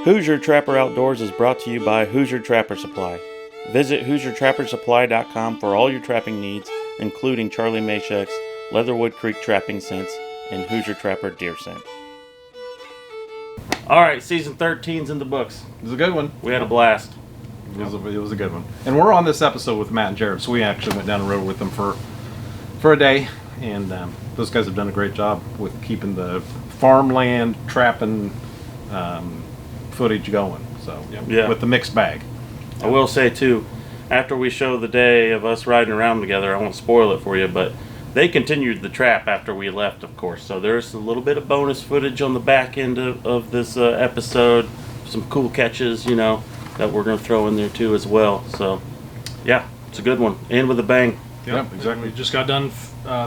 Hoosier Trapper Outdoors is brought to you by Hoosier Trapper Supply. Visit HoosierTrapperSupply.com for all your trapping needs, including Charlie Mashek's Leatherwood Creek trapping scents and Hoosier Trapper deer scent. Alright, season 13's in the books. It was a good one. We had a blast. It was a good one. And we're on this episode with Matt and Jarod, so we actually went down the road with them for a day. And those guys have done a great job with keeping the farmland trapping footage going. So, yeah. With the mixed bag. I will say, too, after we show the day of us riding around together, I won't spoil it for you, but they continued the trap after we left, of course. So there's a little bit of bonus footage on the back end of this episode. Some cool catches, you know, that we're going to throw in there, too, as well. So, yeah, it's a good one. And with a bang. Yep, exactly. We just got done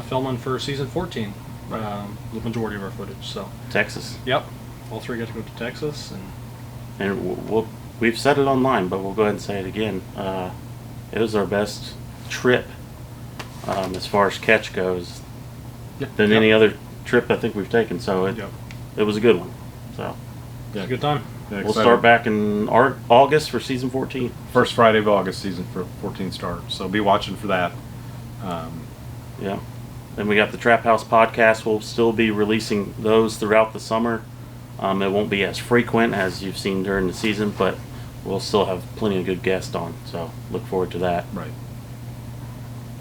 filming for season 14, the majority of our footage. So Texas. Yep, all three got to go to Texas, and we've said it online, but we'll go ahead and say it again. It was our best trip as far as catch goes than any other trip I think we've taken. So it was a good one. So it was a good time. Yeah, we'll start back in August for season 14. First Friday of August, season 14 starts. So be watching for that. Yeah. Then we got the Trap House podcast. We'll still be releasing those throughout the summer. It won't be as frequent as you've seen during the season, but we'll still have plenty of good guests on. So look forward to that. Right.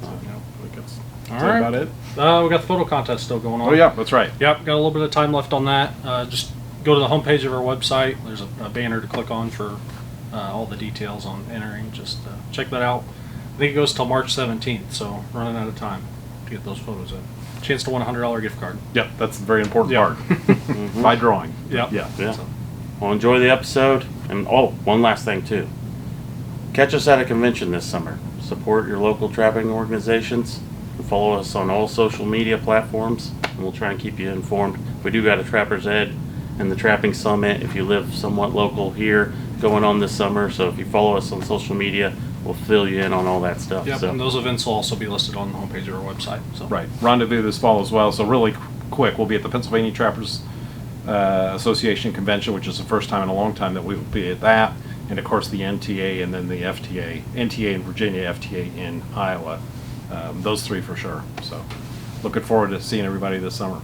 I think that's right. about it. We got the photo contest still going on. Oh, yeah, that's right. Yep, got a little bit of time left on that. Just go to the homepage of our website. There's a banner to click on for all the details on entering. Just check that out. I think it goes till March 17th, so running out of time to get those photos in. Chance to win a $100 gift card. Yep, that's the very important part. By drawing. Yep. Yeah. So. Well, enjoy the episode. And one last thing too. Catch us at a convention this summer. Support your local trapping organizations. And follow us on all social media platforms, and we'll try and keep you informed. We do got a Trapper's Ed and the Trapping Summit if you live somewhat local here going on this summer. So if you follow us on social media, we'll fill you in on all that stuff. Yep, so. and those events will also be listed on the homepage of our website. So. Right. Rendezvous this fall as well. So really quick, we'll be at the Pennsylvania Trappers Association Convention, which is the first time in a long time that we will be at that. And of course the NTA and then the FTA. NTA in Virginia, FTA in Iowa. Those three for sure. So looking forward to seeing everybody this summer.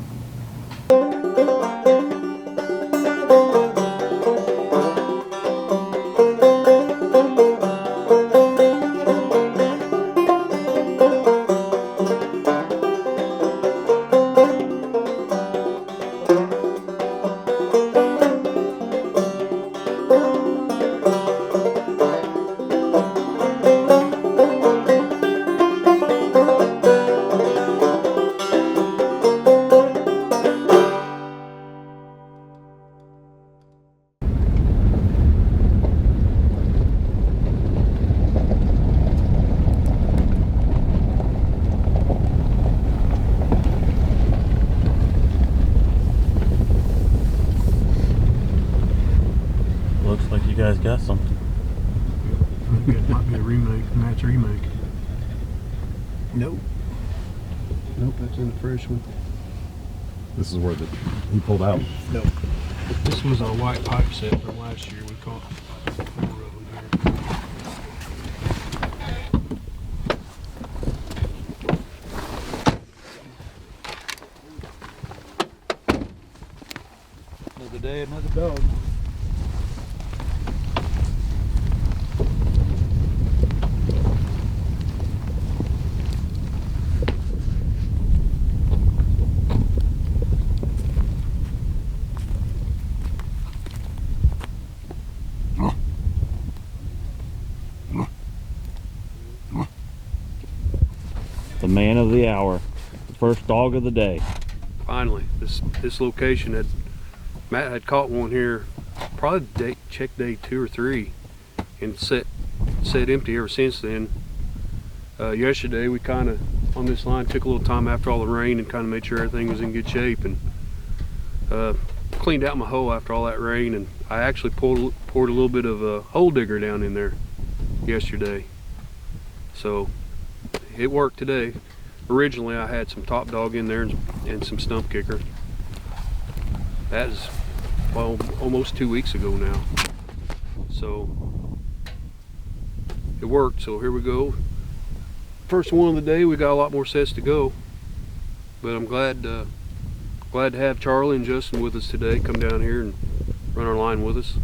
Looks like you guys got something. I think it might be a remake, match remake. Nope. Nope, that's in the fresh one. This is where he pulled out. Nope. This was a white pipe set from last year. We caught 4 of them here. Another day, another dog. The man of the hour. The first dog of the day. Finally, this location Matt had caught one here probably check day 2 or 3 and sat empty ever since then. Yesterday we kind of on this line took a little time after all the rain and kind of made sure everything was in good shape, and cleaned out my hole after all that rain, and I actually poured a little bit of a hole digger down in there yesterday, so it worked today. Originally I had some top dog in there and some stump kicker. That is well, almost 2 weeks ago now. So it worked. So here we go. First one of the day. We got a lot more sets to go, but I'm glad to have Charlie and Justin with us today. Come down here and run our line with us.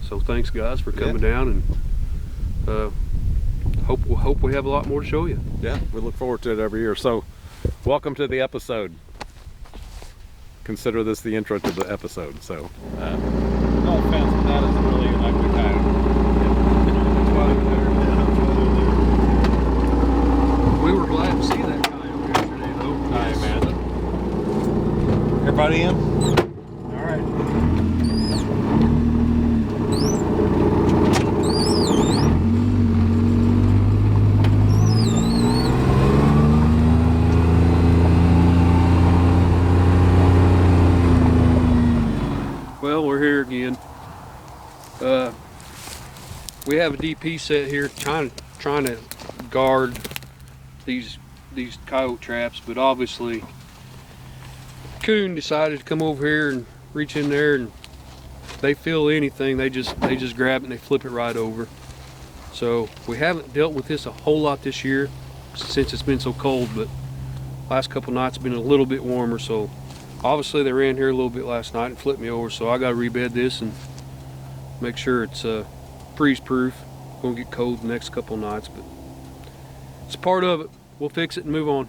So thanks guys for coming down, and hope we have a lot more to show you. Yeah, we look forward to it every year. So welcome to the episode. Consider this the intro to the episode. So No offense, but that is a really ugly coyote. We were glad to see that coyote yesterday though. I imagine. Everybody in? All right. Well, we're here again. We have a DP set here trying to guard these coyote traps, but obviously Coon decided to come over here and reach in there, and they feel anything, they just grab it and they flip it right over. So we haven't dealt with this a whole lot this year since it's been so cold, but last couple nights have been a little bit warmer, so obviously they ran here a little bit last night and flipped me over, so I got to rebed this and make sure it's freeze proof. Gonna get cold the next couple nights, but it's part of it. We'll fix it and move on.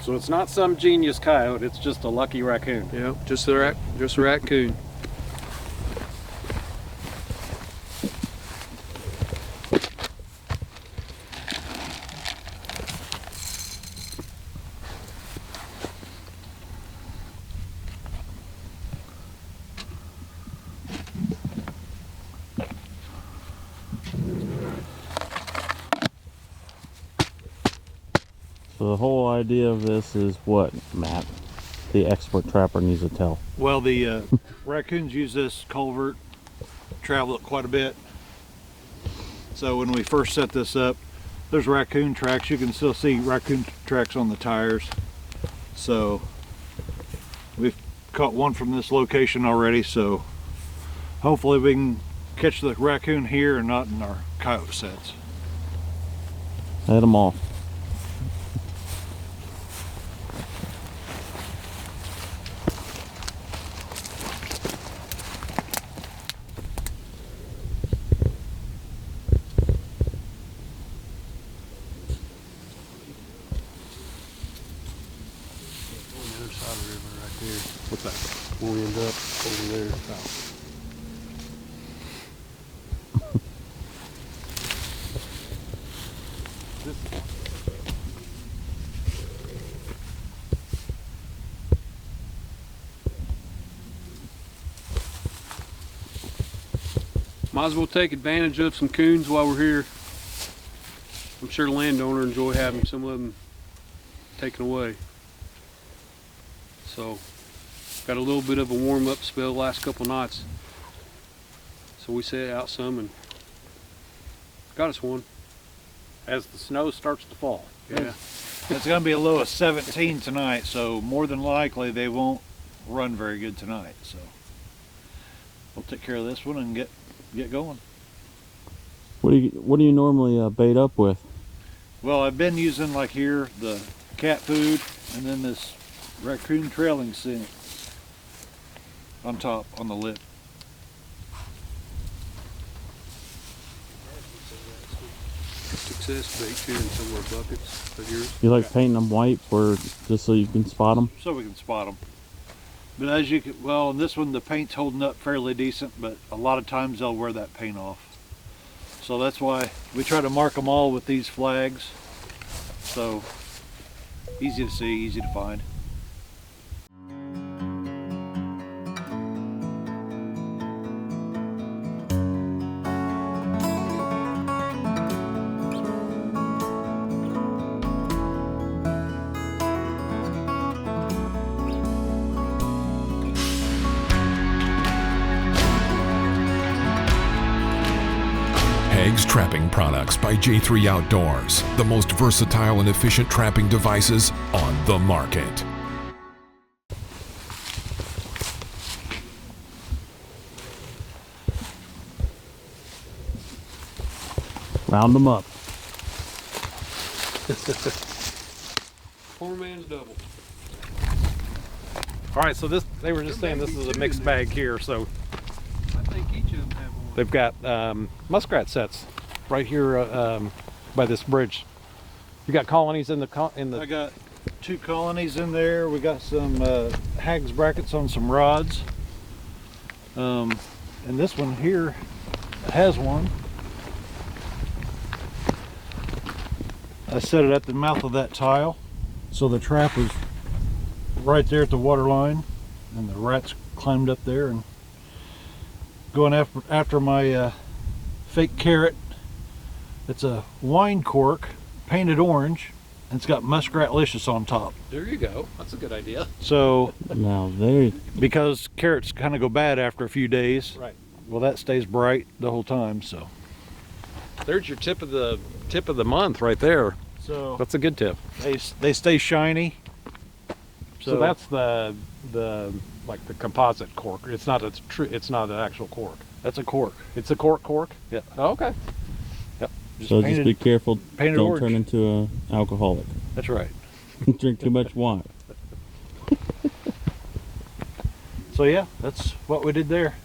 So it's not some genius coyote, it's just a lucky raccoon. Yeah, just a raccoon. So the whole idea of this is what, Matt? The expert trapper needs to tell. Well, the raccoons use this culvert, travel it quite a bit. So when we first set this up, there's raccoon tracks. You can still see raccoon tracks on the tires. So we've caught one from this location already, so hopefully we can catch the raccoon here and not in our coyote sets. Head them off. What's that? We'll end up over there. Might as well take advantage of some coons while we're here. I'm sure the landowner enjoy having some of them taken away. So got a little bit of a warm-up spell the last couple nights, so we set out some and got us one. As the snow starts to fall. Yeah. It's going to be a low of 17 tonight, so more than likely they won't run very good tonight. So we'll take care of this one and get going. What do you normally bait up with? Well, I've been using, like here, the cat food and then this raccoon trailing scent on top on the lip. Success bait too in some of our buckets of yours. You like painting them white just so you can spot them? So we can spot them. But as you can, well, in this one the paint's holding up fairly decent, but a lot of times they'll wear that paint off. So that's why we try to mark them all with these flags. So easy to see, easy to find. Hags Trapping Products by J3 Outdoors, the most versatile and efficient trapping devices on the market. Found them up. Poor man's double. All right, so they were just saying this is a mixed bag here. So I think each of them have one. they've got muskrat sets right here by this bridge. You got colonies in the. I got 2 colonies in there. We got some hags brackets on some rods. And this one here has one. I set it at the mouth of that tile, so the trap was right there at the water line, and the rats climbed up there and going after my fake carrot. It's a wine cork painted orange, and it's got muskratlicious on top. There you go. That's a good idea. So Now there. because carrots kind of go bad after a few days, Right. well, that stays bright the whole time. So There's your tip of the month right there. That's a good tip. they stay shiny. So that's the like the composite cork. It's not an actual cork. That's a cork. It's a cork. Yeah. Oh, okay. So just be careful. painted Don't orange. turn into an alcoholic. That's right. Drink too much wine. So yeah, that's what we did there.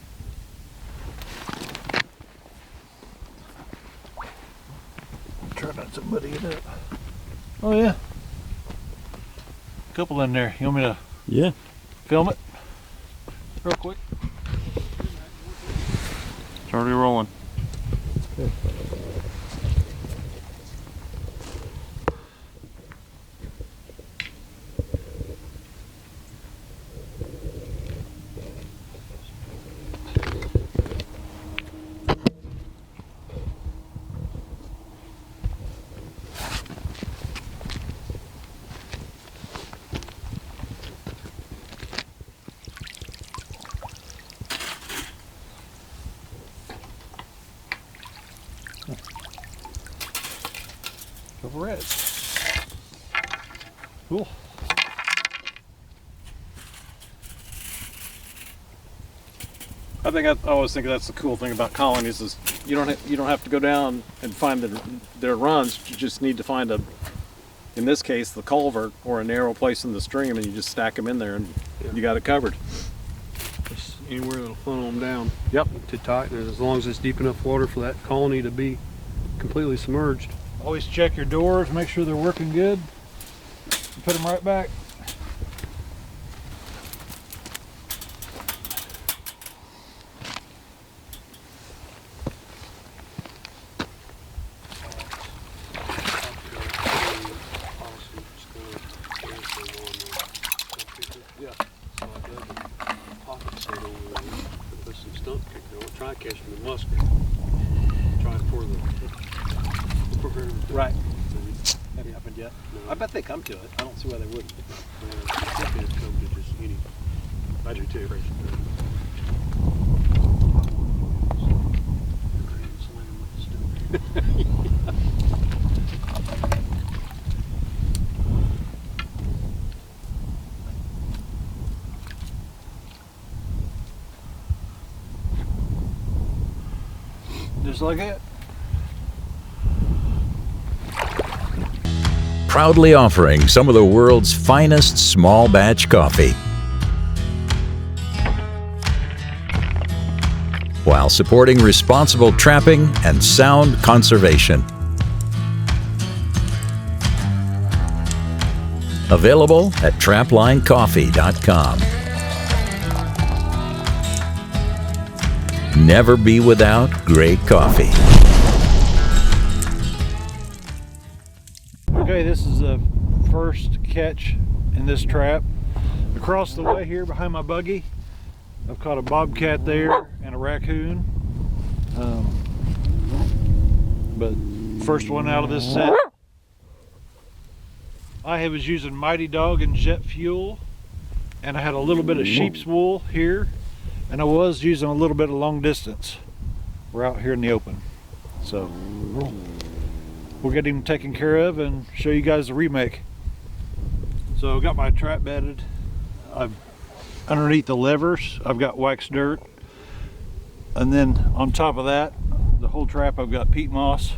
Try not to muddy it up. Oh yeah. Couple in there. You want me to Yeah. film it real quick? It's already rolling. Couple reds. Cool. I always think that's the cool thing about colonies is you don't have to go down and find their runs. You just need to find in this case, the culvert or a narrow place in the stream, and you just stack them in there, and you got it covered. Just anywhere that'll funnel them down. Yep. To tighten it, as long as it's deep enough water for that colony to be completely submerged. Always check your doors, make sure they're working good. Put them right back. Try catching the muskrat. Try for the Right. Have you happened yet? No. I bet they come to it. I don't see why they wouldn't. I think it'd come to just any. I do too. Just like that. Proudly offering some of the world's finest small batch coffee, while supporting responsible trapping and sound conservation. Available at traplinecoffee.com. Never be without great coffee. Okay, this is the first catch in this trap. Across the way here behind my buggy, I've caught a bobcat there and a raccoon. But first one out of this set. I was using Mighty Dog and jet fuel, and I had a little bit of sheep's wool here, and I was using a little bit of long distance. We're out here in the open, so we'll get him taken care of and show you guys the remake. So I've got my trap bedded. Underneath the levers I've got waxed dirt, and then on top of that, the whole trap I've got peat moss,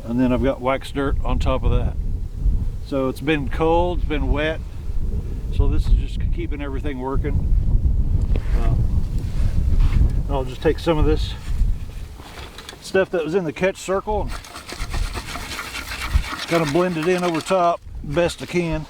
And then I've got wax dirt on top of that. So it's been cold, it's been wet. So this is just keeping everything working. I'll just take some of this stuff that was in the catch circle and kind of blend it in over top best I can.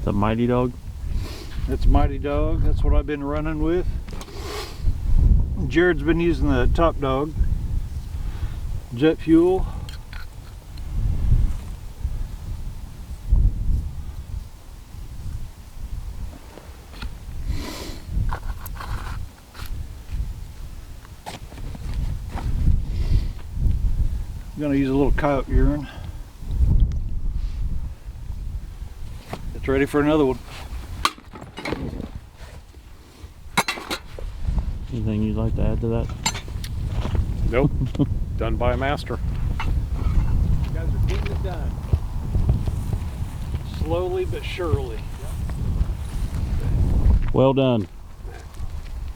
The Mighty Dog? That's Mighty Dog. That's what I've been running with. Jared's been using the Top Dog. Jet fuel. I'm going to use a little coyote urine. It's ready for another one. Anything you'd like to add to that? Nope. Done by a master. You guys are getting it done. Slowly but surely. Well done.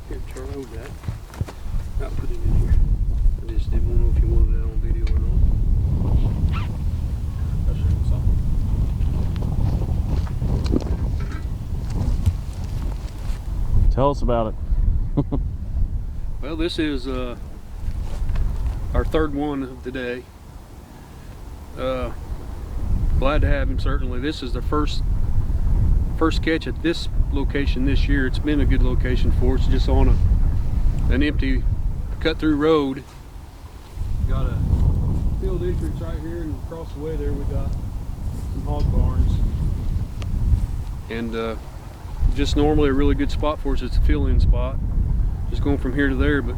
Here, Charlie, hold that. I'll put it in here. I just didn't know if you wanted that on video or not. Tell us about it. Well, this is our third one of the day. Glad to have him, certainly. This is the first catch at this location this year. It's been a good location for us, just on an empty cut-through road. Got a field entrance right here, and across the way there we got some hog barns. And just normally a really good spot for us. It's a fill-in spot, just going from here to there, but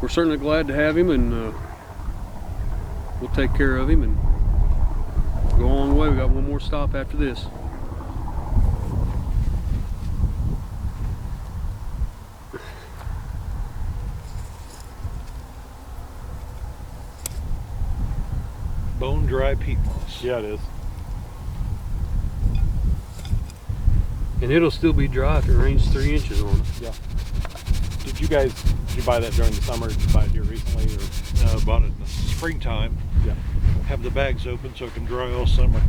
we're certainly glad to have him, and we'll take care of him and go on the way. We got one more stop after this. Bone dry peat moss. Yeah, it is. And it'll still be dry if it rains 3 inches on it. Yeah. Did you buy that during the summer? Did you buy it here recently? Or? Bought it in the springtime. Yeah. Have the bags open so it can dry all summer.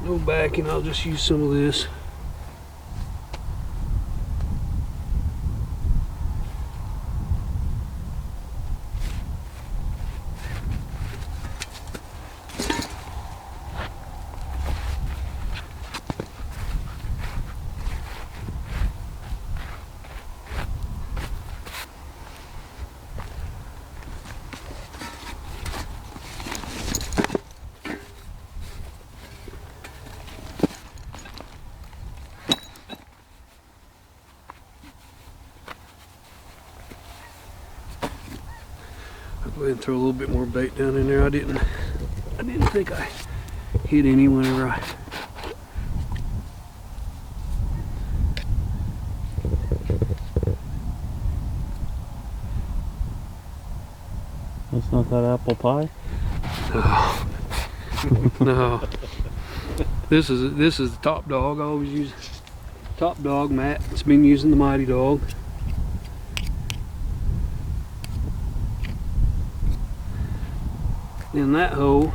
No backing, I'll just use some of this. I'll go ahead and throw a little bit more bait down in there. I didn't think I hit any whenever I That's not that apple pie? No. This is the top dog. I always use top dog. Matt's been using the mighty dog. In that hole,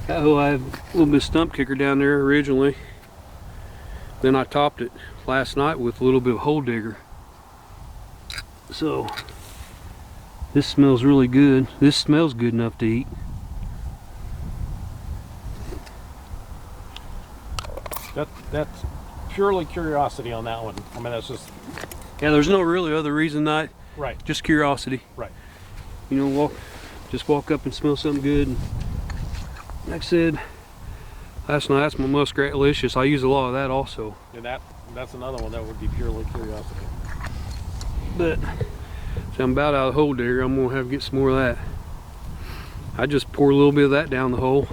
I have a little bit of stump kicker down there originally. Then I topped it last night with a little bit of hole digger. So this smells really good. This smells good enough to eat. That's purely curiosity on that one. I mean, that's just Yeah, there's no really other reason, not right. just curiosity. Right. You know, walk up and smell something good. And like I said last night, that's my Muskrat Delicious. I use a lot of that also. And that's another one that would be purely curiosity. But so I'm about out of hole digger. I'm gonna have to get some more of that. I just pour a little bit of that down the hole,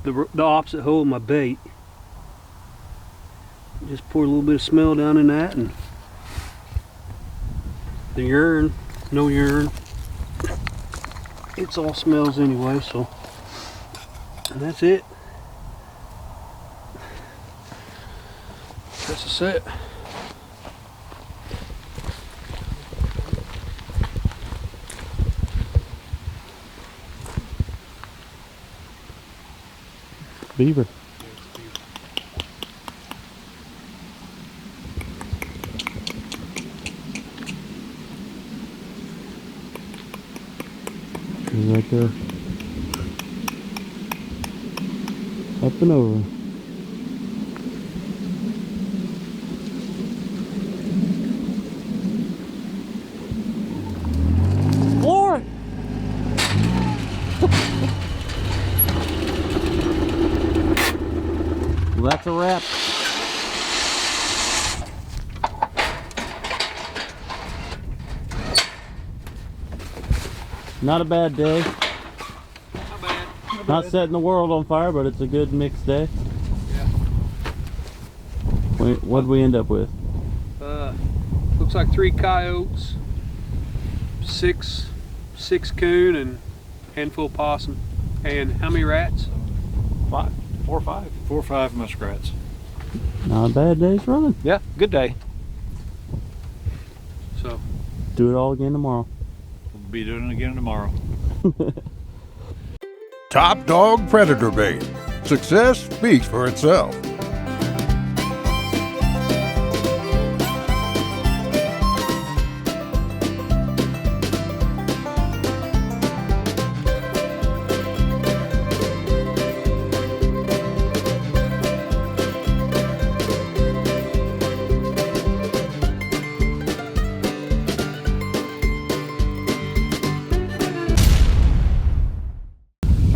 the opposite hole of my bait. Just pour a little bit of smell down in that, and the urine, no urine. It's all smells anyway, so, and that's it. That's a set. Beaver. He's right there. Up and over. Floor! Well, that's a wrap. Not a bad day. Not bad. Not setting the world on fire, but it's a good mixed day. Yeah. What'd we end up with? Looks like 3 coyotes, 6 coon, and handful of possum. And how many rats? 4 or 5. 4 or 5 muskrats. Not a bad day's running. Yeah, good day. So Do it all again tomorrow. We'll be doing it again tomorrow. Top Dog Predator Bait. Success speaks for itself.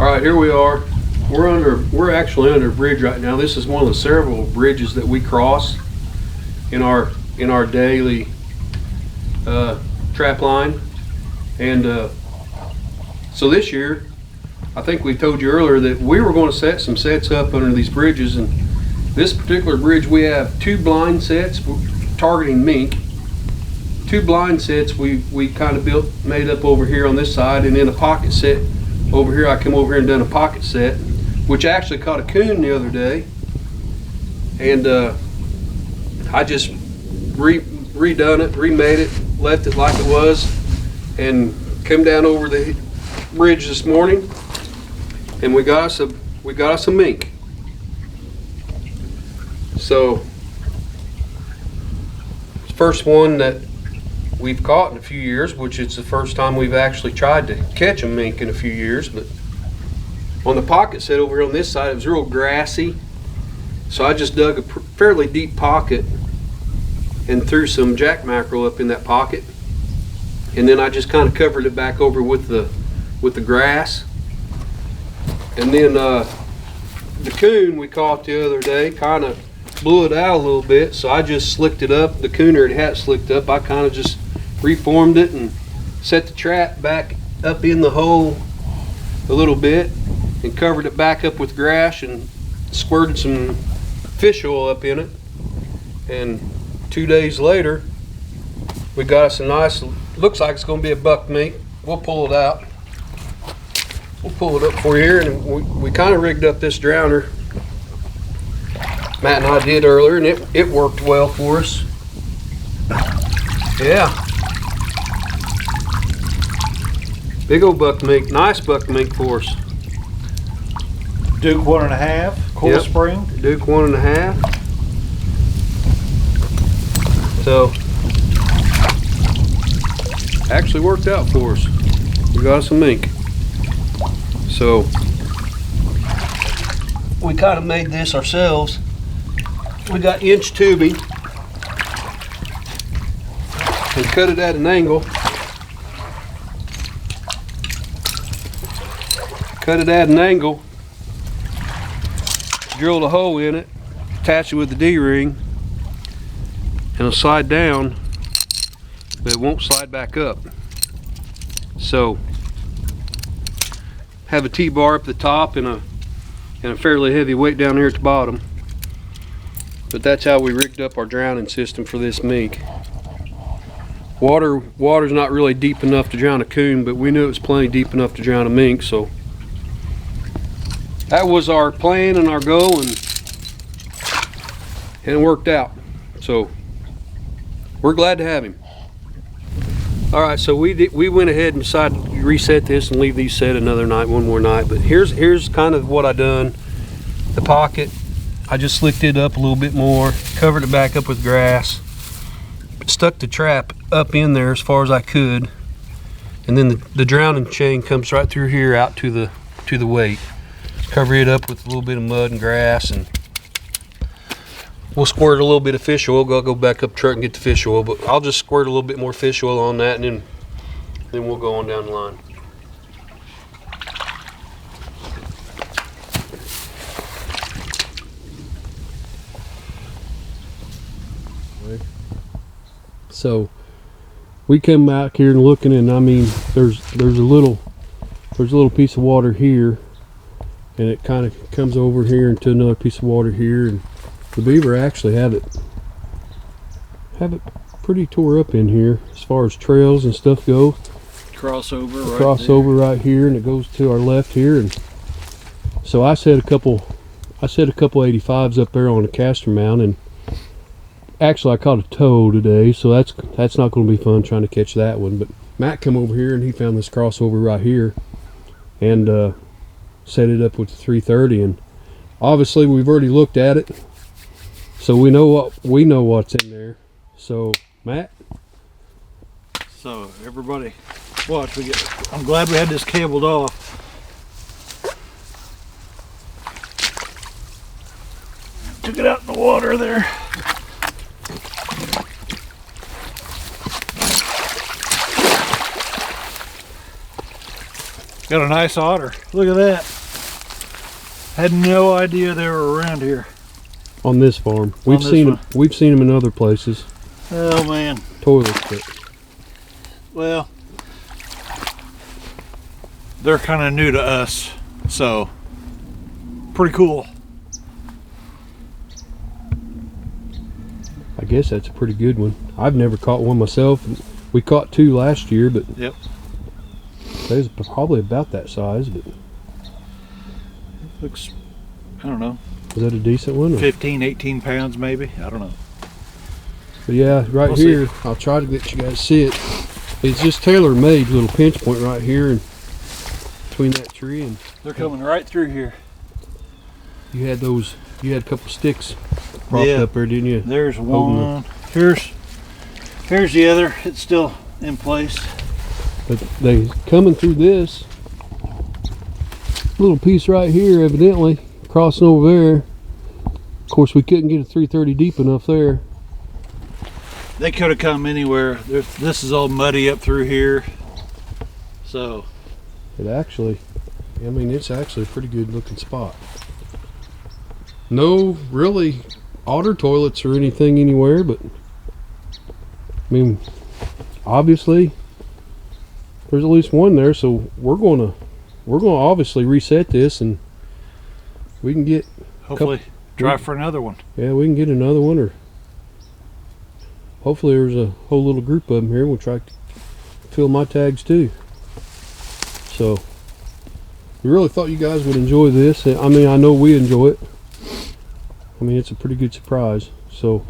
all right, here we are. We're actually under a bridge right now. This is one of the several bridges that we cross in our daily trap line. And so this year, I think we told you earlier that we were going to set some sets up under these bridges. And this particular bridge, we have 2 blind sets targeting mink. 2 blind sets we kind of made up over here on this side, and then a pocket set over here. I come over here and done a pocket set, which actually caught a coon the other day, and I just redone it, remade it, left it like it was, and come down over the bridge this morning, and we got us a mink. So first one that we've caught in a few years, which it's the first time we've actually tried to catch a mink in a few years. But on the pocket set over here on this side, it was real grassy, so I just dug a fairly deep pocket and threw some jack mackerel up in that pocket, and then I just kind of covered it back over with the grass. And then the coon we caught the other day kind of blew it out a little bit, so I just slicked it up. The cooner had slicked up. I kind of just reformed it and set the trap back up in the hole a little bit and covered it back up with grass and squirted some fish oil up in it. And 2 days later, we got us a nice looks like it's gonna be a buck mink. We'll pull it out. We'll pull it up for you here, and we kind of rigged up this drowner. Matt and I did earlier, and it worked well for us. Yeah. Big old buck mink, nice buck mink for us. Duke 1.5, coil Yep. spring. Duke 1.5. So, actually worked out for us. We got us a mink. So, we kind of made this ourselves. We got inch tubing and cut it at an angle. Cut it at an angle. Drilled a hole in it, attach it with the D-ring, and it'll slide down, but it won't slide back up. So, have a T-bar up the top and a fairly heavy weight down here at the bottom. But that's how we rigged up our drowning system for this mink. Water's not really deep enough to drown a coon, but we knew it was plenty deep enough to drown a mink, so that was our plan and our goal, and it worked out. So we're glad to have him. All right, so we went ahead and decided to reset this and leave these set one more night. But here's kind of what I done. The pocket, I just slicked it up a little bit more, covered it back up with grass, stuck the trap up in there as far as I could, and then the drowning chain comes right through here out to the weight. Cover it up with a little bit of mud and grass, and we'll squirt a little bit of fish oil. Go back up truck and get the fish oil, but I'll just squirt a little bit more fish oil on that, and then we'll go on down the line. So we come out here and looking, and I mean, there's a little piece of water here, and it kind of comes over here into another piece of water here, and the beaver actually have it pretty tore up in here as far as trails and stuff go. Crossover Right here, and it goes to our left here, and so I set a couple 85s up there on a caster mount, and actually I caught a tow today, so that's not going to be fun trying to catch that one. But Matt come over here and he found this crossover right here, and set it up with the 330, and obviously we've already looked at it, so we know what's in there. So Matt, So everybody watch, I'm glad we had this cabled off. Took it out in the water there. Got a nice otter. Look at that. Had no idea they were around here. on this farm, we've seen them in other places. Oh man. Toilets, but Well, they're kind of new to us, so pretty cool. I guess that's a pretty good one. I've never caught one myself. We caught two last year, but Yep. they was probably about that size. But Looks, I don't know, was that a decent one? Or? 15, 18 pounds maybe. I don't know. But yeah, right We'll here, I'll try to let you guys see it. It's just tailor-made little pinch point right here and between that tree, and They're coming right through here. you had a couple sticks propped Yeah. up there, didn't you? There's Holding one. Here's the other. It's still in place. But they coming through this little piece right here, evidently crossing over there. Of course, we couldn't get a 330 deep enough there. They could have come anywhere. This is all muddy up through here. So It actually, I mean, it's actually a pretty good looking spot. No really otter toilets or anything anywhere, but I mean, obviously there's at least one there, so we're gonna obviously reset this, and we can get hopefully try for another one. we can get another one, or hopefully there's a whole little group of them here. We'll try fill my tags too. So we really thought you guys would enjoy this. I mean, I know we enjoy it. I mean, it's a pretty good surprise. So,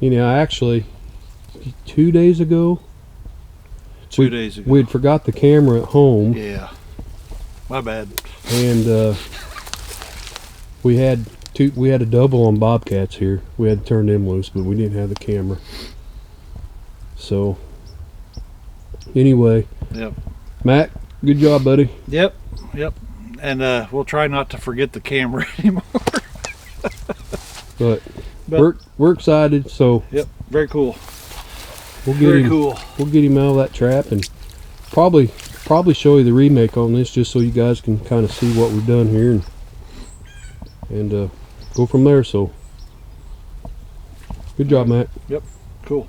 you know, actually 2 days ago, 2 days ago. we had forgot the camera at home. Yeah. My bad. And we had a double on bobcats here. We had to turn them loose, but we didn't have the camera. So anyway, Yep. Matt, good job, buddy. Yep. And we'll try not to forget the camera anymore. But we're excited. So Yep. Very cool. we'll get Very him. cool. We'll get him out of that trap and probably show you the remake on this, just so you guys can kind of see what we've done here and go from there. So good job, Matt. Yep. Cool.